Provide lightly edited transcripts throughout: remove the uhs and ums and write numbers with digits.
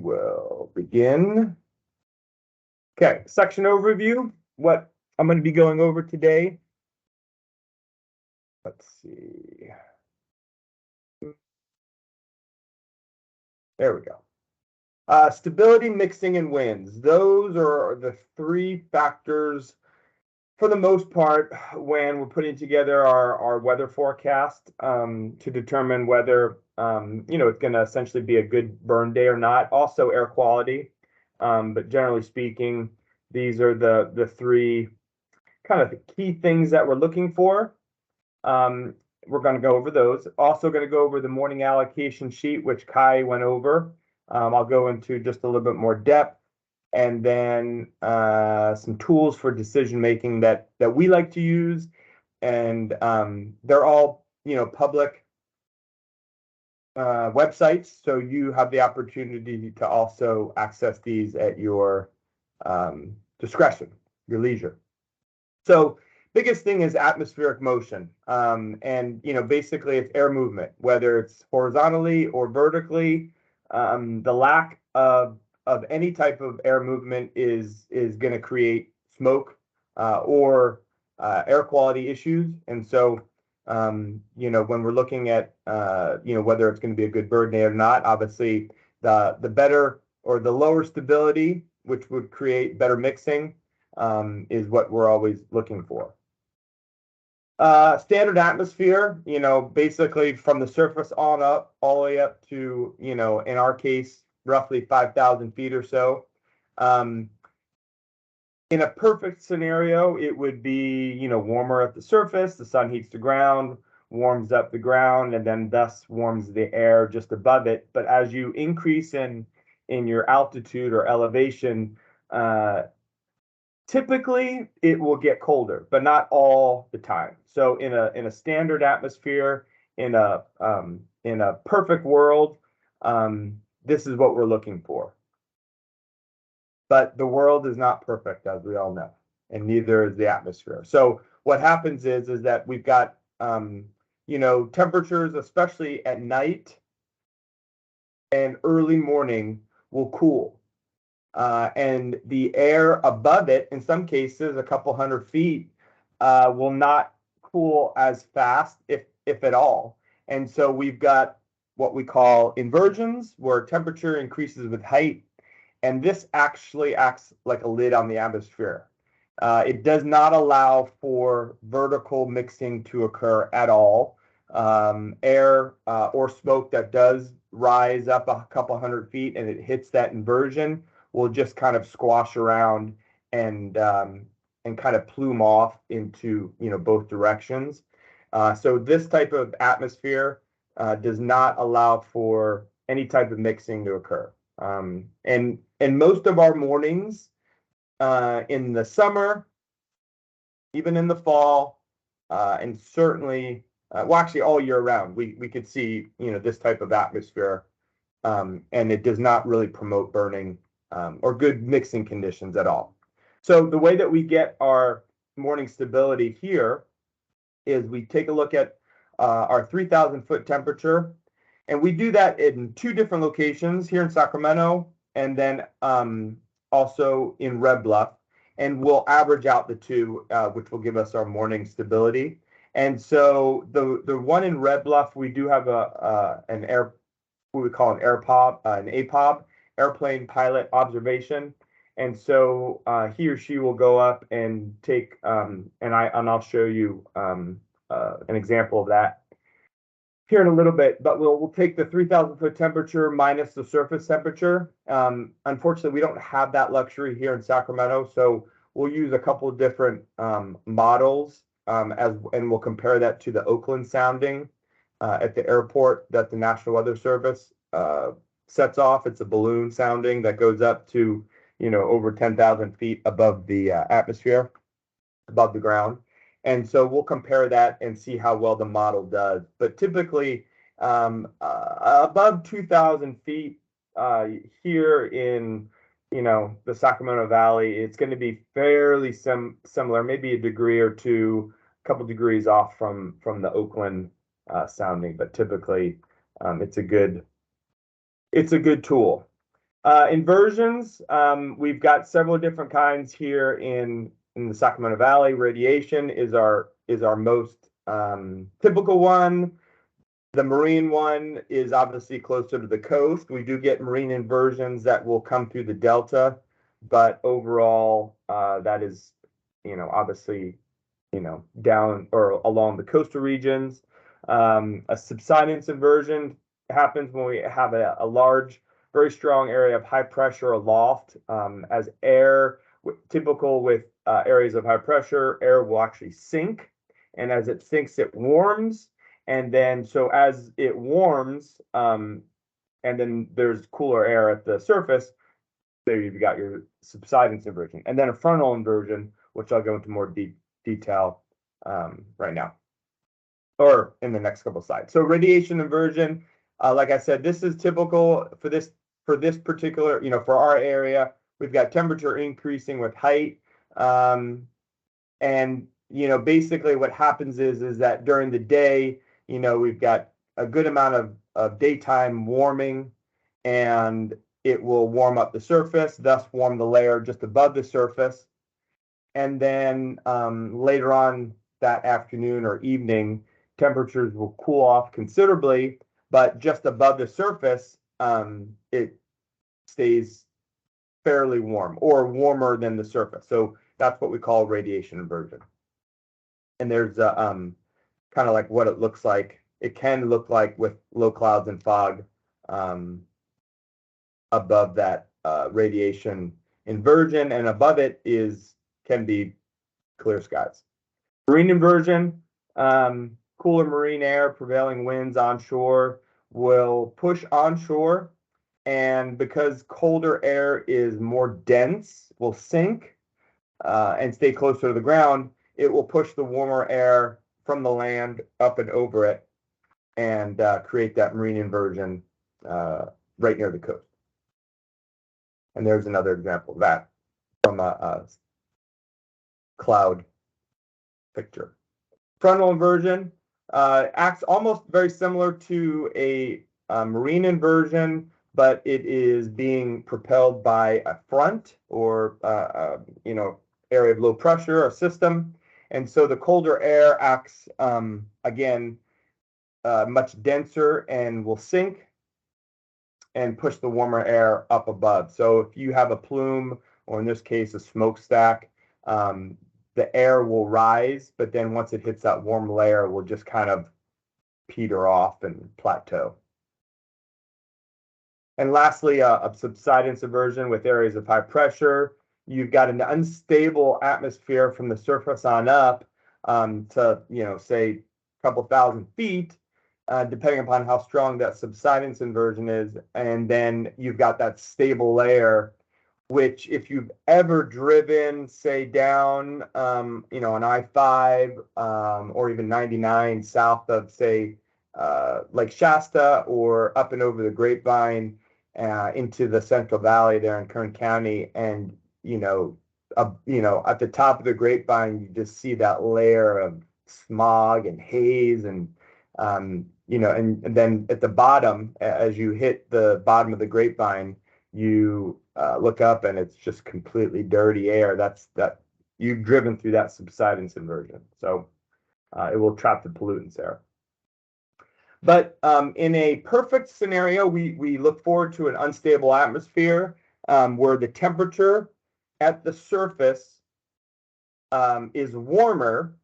will begin. Okay, section overview, what I'm going to be going over today. Let's see. There we go. Stability, mixing, and winds. Those are the three factors, for the most part, when we're putting together our weather forecast to determine whether it's going to essentially be a good burn day or not. Also, air quality. But generally speaking, these are the three kind of the key things that we're looking for. We're going to go over those. Also going to go over the morning allocation sheet, which Kai went over. I'll go into just a little bit more depth, and then some tools for decision making that we like to use, and they're all public websites, so you have the opportunity to also access these at your discretion, your leisure. So biggest thing is atmospheric motion, and basically it's air movement, whether it's horizontally or vertically. The lack of any type of air movement is going to create smoke or air quality issues. And so when we're looking at whether it's going to be a good bird day or not, obviously the better or the lower stability, which would create better mixing, is what we're always looking for. Standard atmosphere, basically from the surface on up, all the way up to, in our case, roughly 5,000 feet or so. In a perfect scenario, it would be, warmer at the surface, the sun heats the ground, warms up the ground, and then thus warms the air just above it. But as you increase in your altitude or elevation, typically it will get colder, but not all the time. So in a standard atmosphere, in a perfect world, this is what we're looking for. But the world is not perfect, as we all know, and neither is the atmosphere. So what happens is that we've got temperatures, especially at night and early morning, will cool. And the air above it, in some cases, a couple hundred feet, will not cool as fast, if at all. And so we've got what we call inversions, where temperature increases with height, and this actually acts like a lid on the atmosphere. It does not allow for vertical mixing to occur at all. Air or smoke that does rise up a couple hundred feet and it hits that inversion will just kind of squash around and kind of plume off into both directions. So this type of atmosphere does not allow for any type of mixing to occur. And most of our mornings in the summer, even in the fall, and certainly actually all year round, we could see this type of atmosphere, and it does not really promote burning or good mixing conditions at all. So the way that we get our morning stability here is we take a look at our 3,000 foot temperature, and we do that in two different locations, here in Sacramento and then also in Red Bluff, and we'll average out the two, which will give us our morning stability. And so the one in Red Bluff, we do have an air, what we call an APOB, airplane pilot observation. And so he or she will go up and take, and I'll show you an example of that here in a little bit, but we'll take the 3,000 foot temperature minus the surface temperature. Unfortunately, we don't have that luxury here in Sacramento, so we'll use a couple of different models and we'll compare that to the Oakland sounding at the airport that the National Weather Service sets off. It's a balloon sounding that goes up to over 10,000 feet above the atmosphere, above the ground. And so we'll compare that and see how well the model does. But typically, above 2,000 feet here in the Sacramento Valley, it's going to be fairly similar, maybe a degree or two, a couple degrees off from the Oakland sounding. But typically, it's a good tool. Inversions, we've got several different kinds here in the Sacramento Valley. Radiation is our most typical one. The marine one is obviously closer to the coast. We do get marine inversions that will come through the delta, but overall, that is, obviously, down or along the coastal regions. A subsidence inversion happens when we have a large, very strong area of high pressure aloft. As air, typical with areas of high pressure, air will actually sink. And as it sinks, it warms. And then, so as it warms, and then there's cooler air at the surface, there you've got your subsidence inversion. And then a frontal inversion, which I'll go into more detail right now, or in the next couple slides. So radiation inversion, like I said, this is typical for this particular, for our area. We've got temperature increasing with height, and basically what happens is that during the day, we've got a good amount of daytime warming, and it will warm up the surface, thus warm the layer just above the surface. And then later on that afternoon or evening, temperatures will cool off considerably, but just above the surface, it stays fairly warm or warmer than the surface. So that's what we call radiation inversion. And there's kind of like what it looks like. It can look like with low clouds and fog above that radiation inversion, and above it can be clear skies. Marine inversion, cooler marine air, prevailing winds onshore will push onshore, and because colder air is more dense, will sink and stay closer to the ground, it will push the warmer air from the land up and over it and create that marine inversion right near the coast. And there's another example of that from a cloud picture. Frontal inversion acts almost very similar to a marine inversion, but it is being propelled by a front or area of low pressure or system. And so the colder air acts again much denser and will sink and push the warmer air up above. So if you have a plume, or in this case a smokestack, the air will rise, but then once it hits that warm layer, it will just kind of peter off and plateau. And lastly, a subsidence inversion with areas of high pressure. You've got an unstable atmosphere from the surface on up to, say, a couple thousand feet, depending upon how strong that subsidence inversion is. And then you've got that stable layer, which if you've ever driven, say, down, an I-5 or even 99 south of, say, Lake Shasta, or up and over the Grapevine into the Central Valley there in Kern County, and at the top of the Grapevine, you just see that layer of smog and haze, and and then at the bottom, as you hit the bottom of the Grapevine, you look up and it's just completely dirty air. That you've driven through that subsidence inversion, so it will trap the pollutants there. But in a perfect scenario, we look forward to an unstable atmosphere where the temperature at the surface is warmer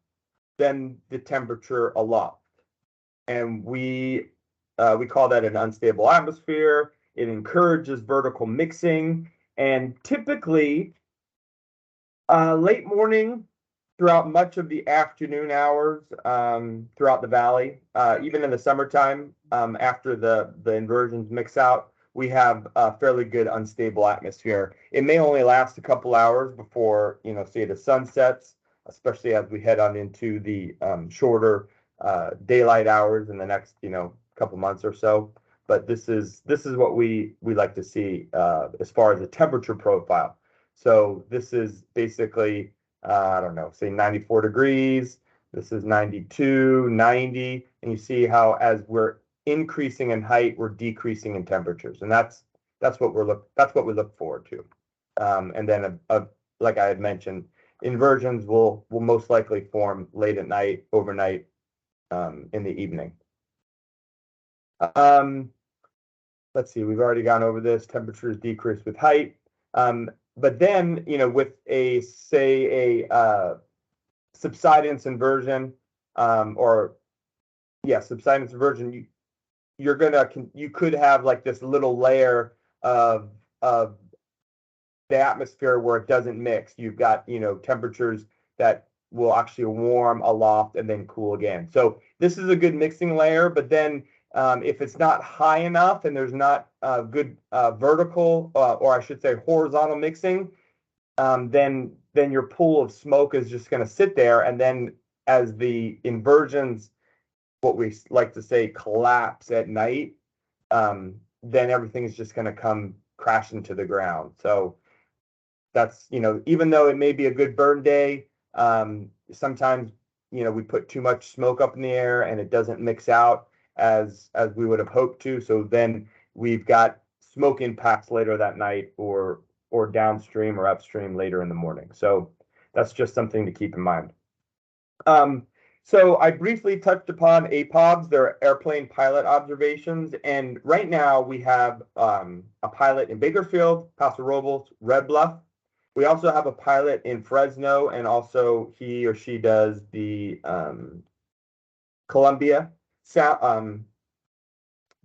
than the temperature aloft, and we call that an unstable atmosphere. It encourages vertical mixing, and typically late morning throughout much of the afternoon hours throughout the valley, even in the summertime, after the inversions mix out, we have a fairly good unstable atmosphere. It may only last a couple hours before, say, the sun sets, especially as we head on into the shorter daylight hours in the next, couple months or so. But this is what we like to see as far as the temperature profile. So this is basically, I don't know, say 94 degrees. This is 92, 90, and you see how as we're increasing in height, we're decreasing in temperatures, and that's that's what we look forward to. And then like I had mentioned, inversions will most likely form late at night, overnight, in the evening. Let's see, we've already gone over this. Temperatures decrease with height. But then, with say a subsidence inversion, subsidence inversion, you could have like this little layer of the atmosphere where it doesn't mix. You've got, temperatures that will actually warm aloft and then cool again. So this is a good mixing layer, but then if it's not high enough and there's not good vertical, or I should say horizontal mixing, then your pool of smoke is just going to sit there. And then as the inversions, what we like to say, collapse at night, then everything is just going to come crashing to the ground. So that's, even though it may be a good burn day, sometimes, we put too much smoke up in the air and it doesn't mix out as we would have hoped to. So then we've got smoke impacts later that night or downstream or upstream later in the morning. So that's just something to keep in mind. So I briefly touched upon APOBs. They're airplane pilot observations. And right now we have a pilot in Bakersfield, Paso Robles, Red Bluff. We also have a pilot in Fresno, and also he or she does the Columbia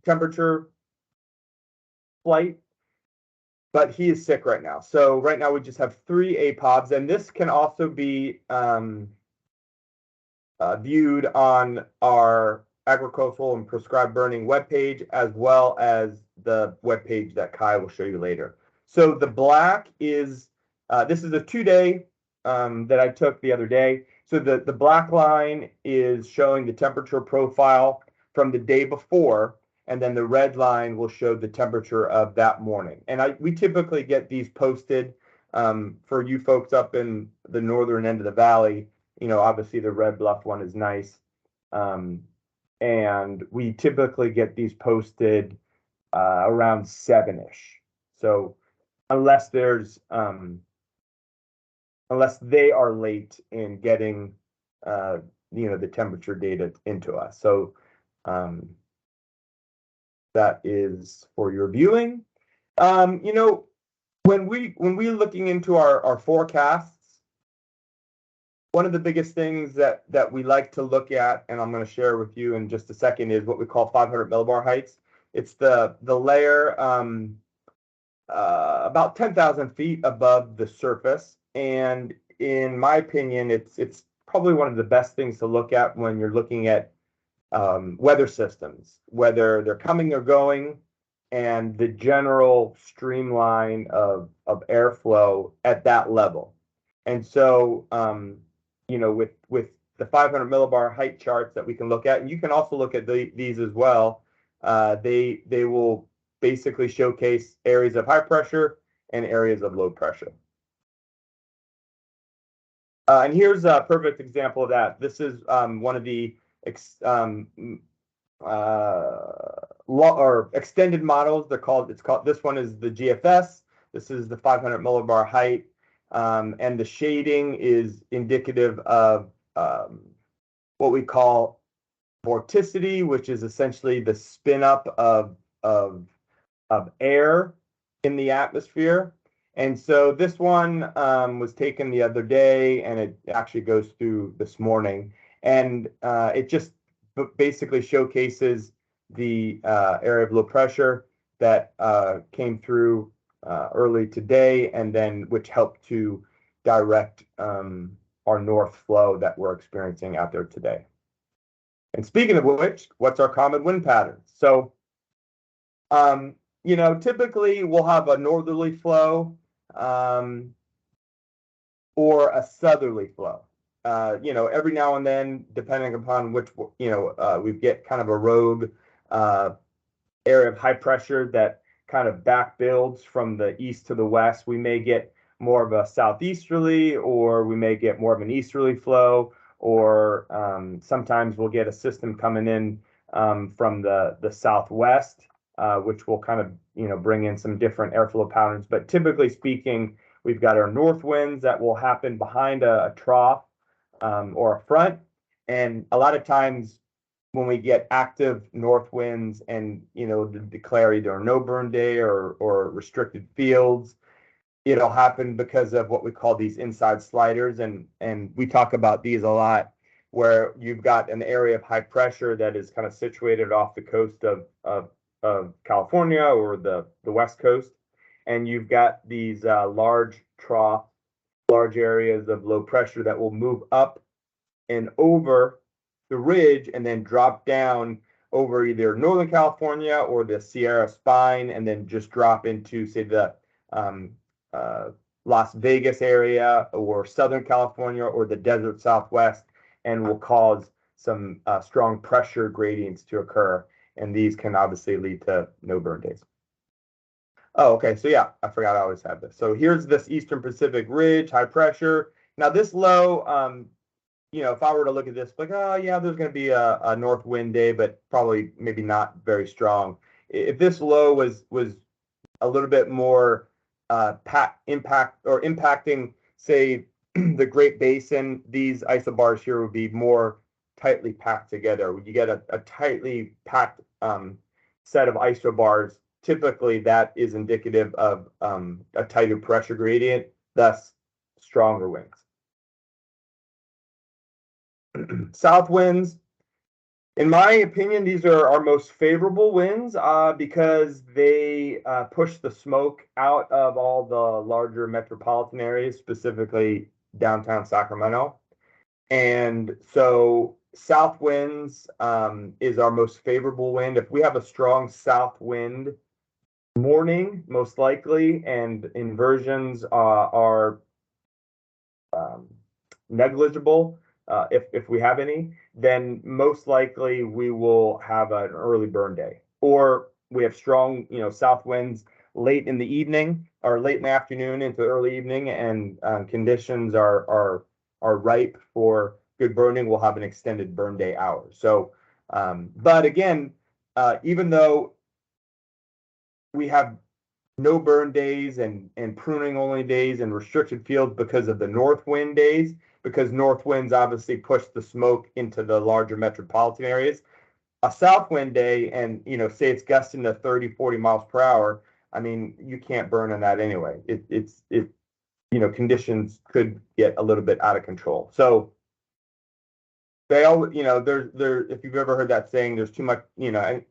temperature flight, but he is sick right now. So right now we just have 3 APOBs, and this can also be viewed on our agricultural and prescribed burning webpage, as well as the webpage that Kai will show you later. So the black is, this is a 2-day that I took the other day. So the black line is showing the temperature profile from the day before, and then the red line will show the temperature of that morning. And we typically get these posted for you folks up in the northern end of the valley. Obviously the Red Bluff one is nice. And we typically get these posted around 7-ish. So unless they are late in getting the temperature data into us. So that is for your viewing. When we're looking into our forecasts, one of the biggest things that we like to look at, and I'm going to share with you in just a second, is what we call 500 millibar heights. It's the layer about 10,000 feet above the surface, and in my opinion, it's probably one of the best things to look at when you're looking at weather systems, whether they're coming or going, and the general streamline of airflow at that level. And so, with the 500 millibar height charts that we can look at, and you can also look at these as well, they will basically showcase areas of high pressure and areas of low pressure. And here's a perfect example of that. This is one of the extended models. This one is the GFS. This is the 500 millibar height. And the shading is indicative of what we call vorticity, which is essentially the spin up of air in the atmosphere. And so this one was taken the other day, and it actually goes through this morning. And it just basically showcases the area of low pressure that came through early today, and then which helped to direct our north flow that we're experiencing out there today. And speaking of which, what's our common wind patterns? So, typically we'll have a northerly flow or a southerly flow. Every now and then, depending upon which, we get kind of a rogue area of high pressure that kind of back builds from the east to the west. We may get more of a southeasterly, or we may get more of an easterly flow, or sometimes we'll get a system coming in from the southwest which will kind of, bring in some different airflow patterns. But typically speaking, we've got our north winds that will happen behind a trough or a front. And a lot of times when we get active north winds and, declare either a no burn day or restricted fields, it'll happen because of what we call these inside sliders. And we talk about these a lot, where you've got an area of high pressure that is kind of situated off the coast of California or the West Coast. And you've got these large areas of low pressure that will move up and over the ridge and then drop down over either Northern California or the Sierra Spine, and then just drop into, say, the Las Vegas area or Southern California or the desert Southwest, and will cause some strong pressure gradients to occur. And these can obviously lead to no burn days. Oh, okay. So yeah, I forgot I always have this. So here's this Eastern Pacific ridge, high pressure. Now this low, if I were to look at this, like, oh yeah, there's going to be a north wind day, but probably maybe not very strong. If this low was a little bit more impacting, say, the Great Basin, these isobars here would be more tightly packed together. When you get a tightly packed set of isobars, typically that is indicative of a tighter pressure gradient, thus stronger winds. South winds, in my opinion, these are our most favorable winds because they push the smoke out of all the larger metropolitan areas, specifically downtown Sacramento. And so south winds is our most favorable wind. If we have a strong south wind morning, most likely, and inversions are negligible, if we have any, then most likely we will have an early burn day. Or we have strong, south winds late in the evening or late in the afternoon into early evening, and conditions are ripe for good burning. We'll have an extended burn day hours. So, but again, even though we have no burn days and pruning only days and restricted fields because of the north wind days, because north winds obviously push the smoke into the larger metropolitan areas, a south wind day, and say it's gusting to 30, 40 miles per hour, I mean, you can't burn in that anyway. Conditions could get a little bit out of control. So they all, if you've ever heard that saying, there's too much, too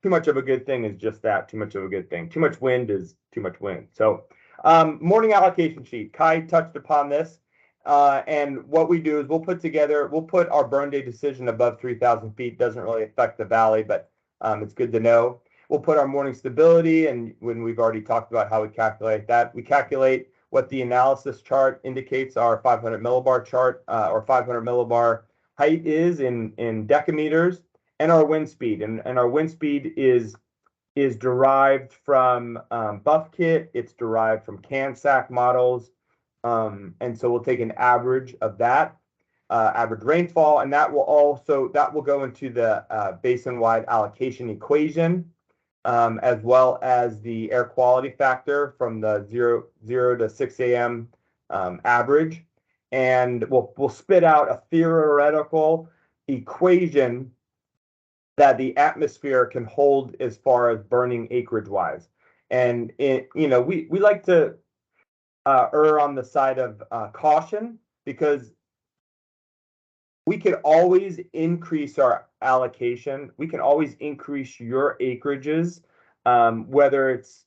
much of a good thing is just that, too much of a good thing. Too much wind is too much wind. So morning allocation sheet, Kai touched upon this. And what we do is we'll put our burn day decision above 3,000 feet. Doesn't really affect the valley, but it's good to know. We'll put our morning stability, and when we've already talked about how we calculate that, we calculate what the analysis chart indicates our 500 millibar chart or 500 millibar height is in decameters, and our wind speed. And our wind speed is derived from BuffKit. It's derived from CANSAC models. And so we'll take an average of that, average rainfall, and that will go into the basin-wide allocation equation, as well as the air quality factor from the 0 to 6 a.m. Average. And we'll spit out a theoretical equation that the atmosphere can hold as far as burning acreage-wise. And we like to err on the side of caution, because we can always increase our allocation. We can always increase your acreages, whether it's,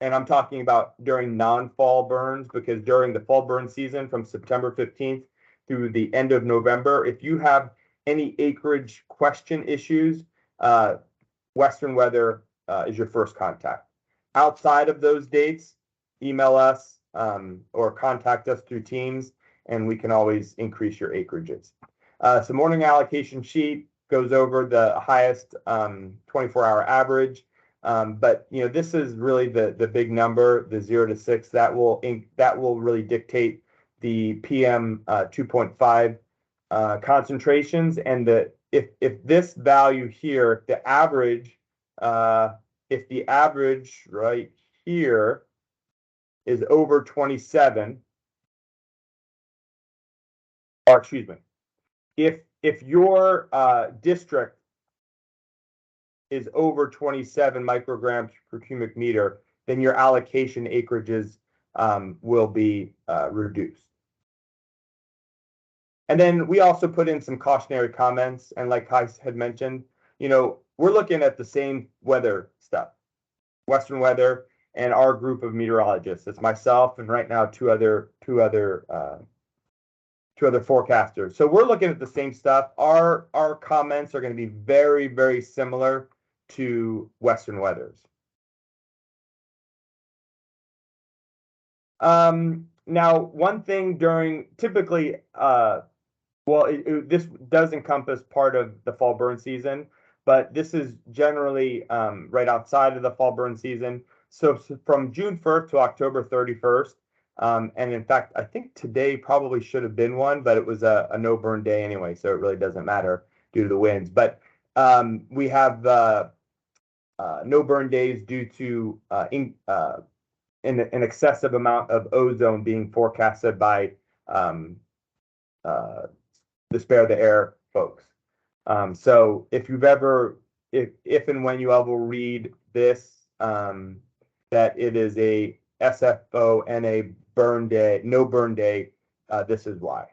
and I'm talking about during non-fall burns, because during the fall burn season from September 15th through the end of November, if you have any acreage question issues, Western Weather is your first contact. Outside of those dates, email us or contact us through Teams, and we can always increase your acreages. So morning allocation sheet goes over the highest 24-hour average, but this is really the big number, the 0 to 6. That will really dictate the PM 2.5 concentrations, and if this value here, the average if the average right here is over 27, or excuse me, if your district is over 27 micrograms per cubic meter, then your allocation acreages will be reduced. And then we also put in some cautionary comments. And like Kai had mentioned, we're looking at the same weather stuff, Western weather, and our group of meteorologists. It's myself and right now two other forecasters. So we're looking at the same stuff. Our comments are going to be very, very similar to Western weathers. Now, one thing typically, this does encompass part of the fall burn season, but this is generally right outside of the fall burn season. So from June 1st to October 31st, and in fact, I think today probably should have been one, but it was a no burn day anyway, so it really doesn't matter due to the winds. But we have no burn days due to an excessive amount of ozone being forecasted by the Spare the Air folks. So if and when you ever read this, that it is a SFO burn day, no burn day, this is why.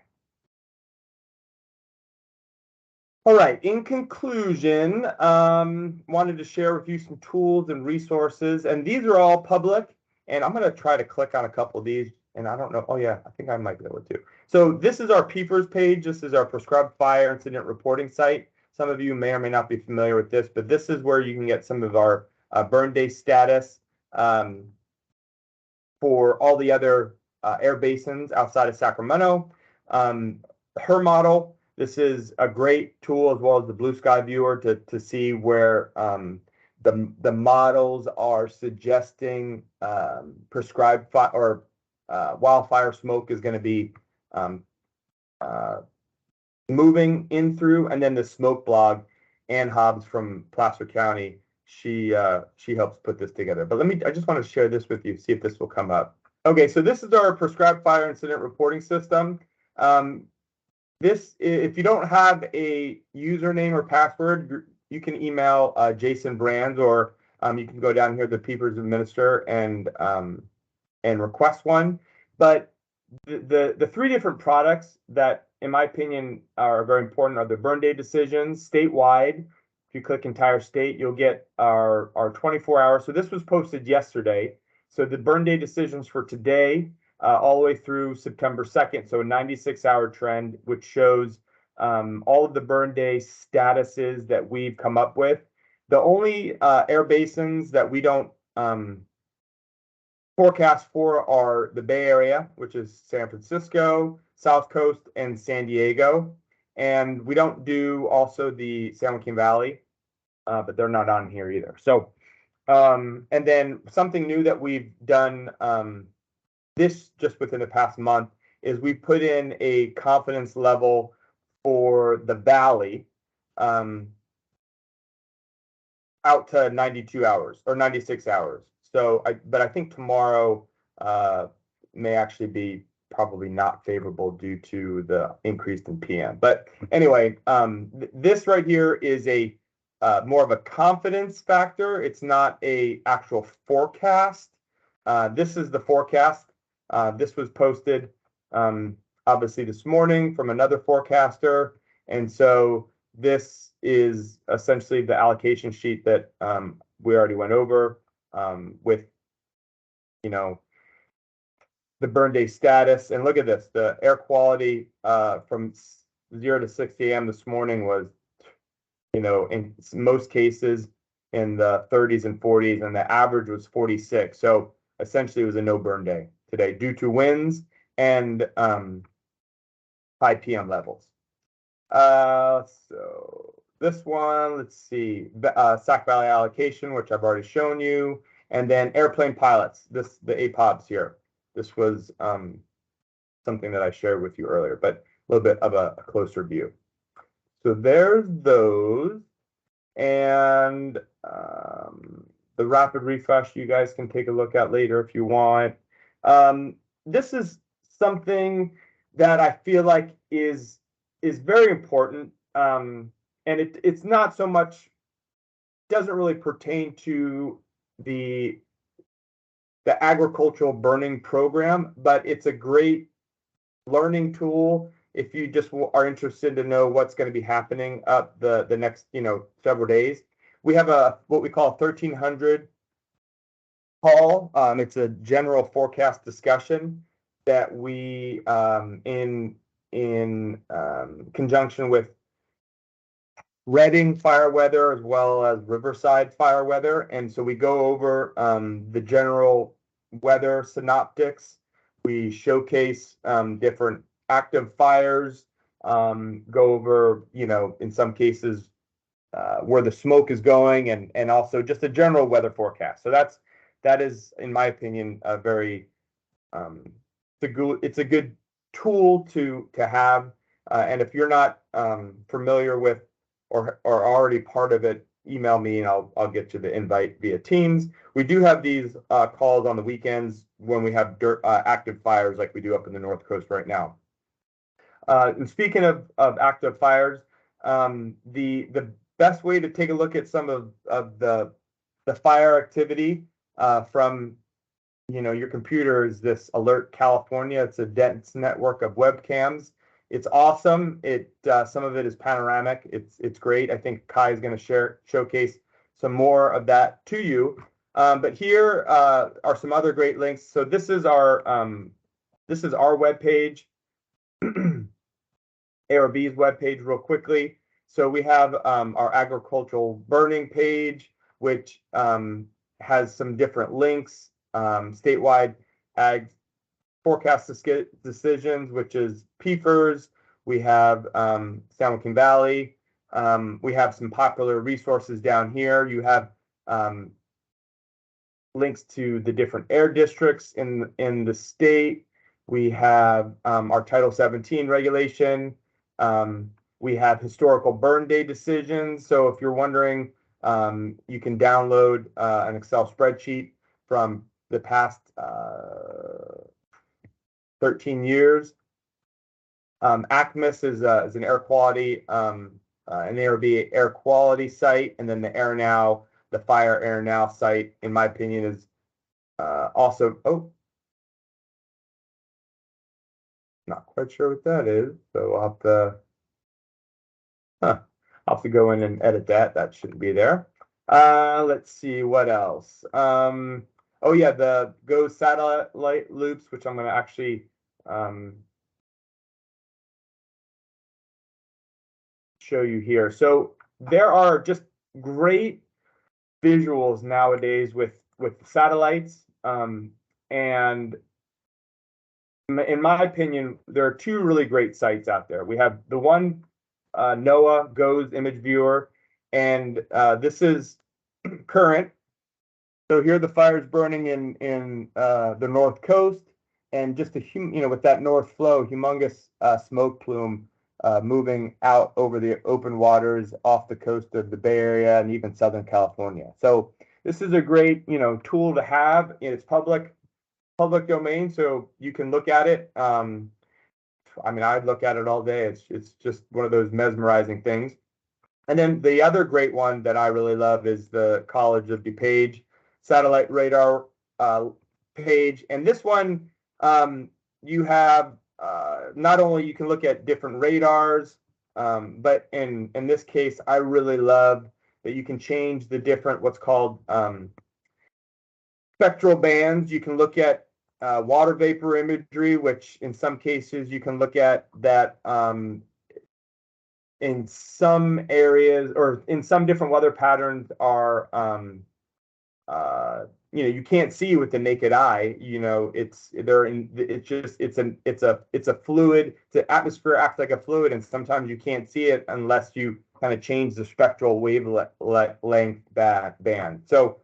All right, in conclusion, wanted to share with you some tools and resources, and these are all public, and I'm going to try to click on a couple of these, and I don't know, oh yeah, I think I might be able to. So this is our PEEPers page. This is our prescribed fire incident reporting site. Some of you may or may not be familiar with this, but this is where you can get some of our burn day status for all the other air basins outside of Sacramento. Her model, this is a great tool, as well as the Blue Sky Viewer, to see where the models are suggesting prescribed wildfire smoke is going to be moving in through. And then the smoke blog, Ann Hobbs from Placer County, she helps put this together. But I just want to share this with you, see if this will come up. Okay, so this is our prescribed fire incident reporting system. If you don't have a username or password, you can email Jason Brands, or you can go down here to PEEPers Administrator and request one. But the three different products that, in my opinion, are very important are the burn day decisions statewide. If you click entire state, you'll get our 24 hours. So this was posted yesterday. So the burn day decisions for today, all the way through September 2nd. So a 96-hour trend, which shows all of the burn day statuses that we've come up with. The only air basins that we don't forecast for are the Bay Area, which is San Francisco, South Coast, and San Diego. And we don't do also the San Joaquin Valley, but they're not on here either. So, and then something new that we've done this just within the past month is we put in a confidence level for the Valley out to 92 hours or 96 hours. So, but I think tomorrow may actually be probably not favorable due to the increase in PM. But anyway, this right here is a more of a confidence factor. It's not a actual forecast. This is the forecast. This was posted obviously this morning from another forecaster. And so this is essentially the allocation sheet that we already went over with, the burn day status. And look at this, the air quality from 0 to 6 a.m. this morning was, in most cases in the 30s and 40s, and the average was 46. So essentially it was a no burn day today due to winds and high PM levels. So this one, let's see, Sac Valley allocation, which I've already shown you, and then airplane pilots, the APOBs here. This was something that I shared with you earlier, but a little bit of a closer view. So there's those. And the rapid refresh you guys can take a look at later if you want. This is something that I feel like is very important, and it's not so much, doesn't really pertain to the agricultural burning program, but it's a great learning tool if you just are interested to know what's going to be happening up the next several days. We have a what we call 1300 call. It's a general forecast discussion that we in conjunction with Reading fire weather as well as Riverside fire weather, and so we go over the general weather synoptics. We showcase different active fires, go over in some cases where the smoke is going, and also just a general weather forecast. So that is, in my opinion, a very it's a good tool to have. And if you're not familiar with or already part of it, email me and I'll get you the invite via Teams. We do have these calls on the weekends when we have active fires like we do up in the North Coast right now. And speaking of active fires, the best way to take a look at some of the fire activity from your computer is this Alert California. It's a dense network of webcams. It's awesome. Some of it is panoramic. It's great. I think Kai is going to showcase some more of that to you. But here are some other great links. So this is our webpage, ARB's webpage, real quickly. So we have our agricultural burning page, which has some different links, statewide ag forecast decisions, which is PFERS. We have San Joaquin Valley. We have some popular resources down here. You have links to the different air districts in the state. We have our Title 17 regulation. We have historical burn day decisions. So if you're wondering, you can download an Excel spreadsheet from the past 13 years. ACMIS is an air quality, an ARB air quality site, and then the Air Now, the Fire Air Now site, in my opinion, is also. Oh, not quite sure what that is, so I'll have to. I'll have to go in and edit that. That shouldn't be there. Let's see what else. Oh yeah, the Go satellite loops, which I'm going to actually show you here. So there are just great visuals nowadays with satellites, and in my opinion, there are two really great sites out there. We have the one NOAA GOES image viewer, and this is current. So here are the fires burning in the North Coast, and just with that north flow, humongous smoke plume moving out over the open waters off the coast of the Bay Area and even Southern California. So this is a great tool to have. It's public domain, so you can look at it. I mean, I'd look at it all day. It's just one of those mesmerizing things. And then the other great one that I really love is the College of DuPage satellite radar page. And this one, you have not only you can look at different radars, but in this case, I really love that you can change the different what's called spectral bands. You can look at water vapor imagery, which in some cases you can look at that in some areas or in some different weather patterns are you can't see with the naked eye. It's a fluid. The atmosphere acts like a fluid, and sometimes you can't see it unless you kind of change the spectral wavelength band. So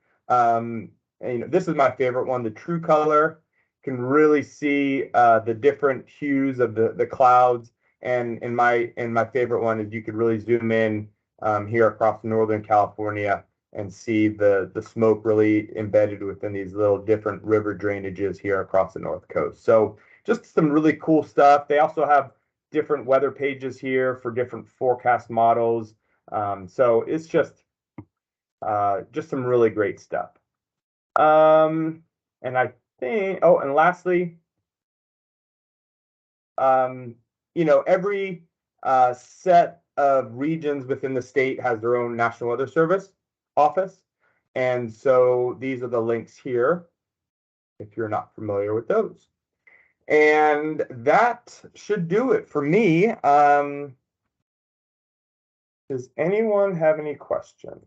this is my favorite one, the True Color. Can really see the different hues of the clouds, and my favorite one is you could really zoom in here across Northern California and see the smoke really embedded within these little different river drainages here across the North Coast. So just some really cool stuff. They also have different weather pages here for different forecast models. So it's just some really great stuff. And I think, oh, and lastly, every set of regions within the state has their own National Weather Service office. And so these are the links here if you're not familiar with those. And that should do it for me. Does anyone have any questions?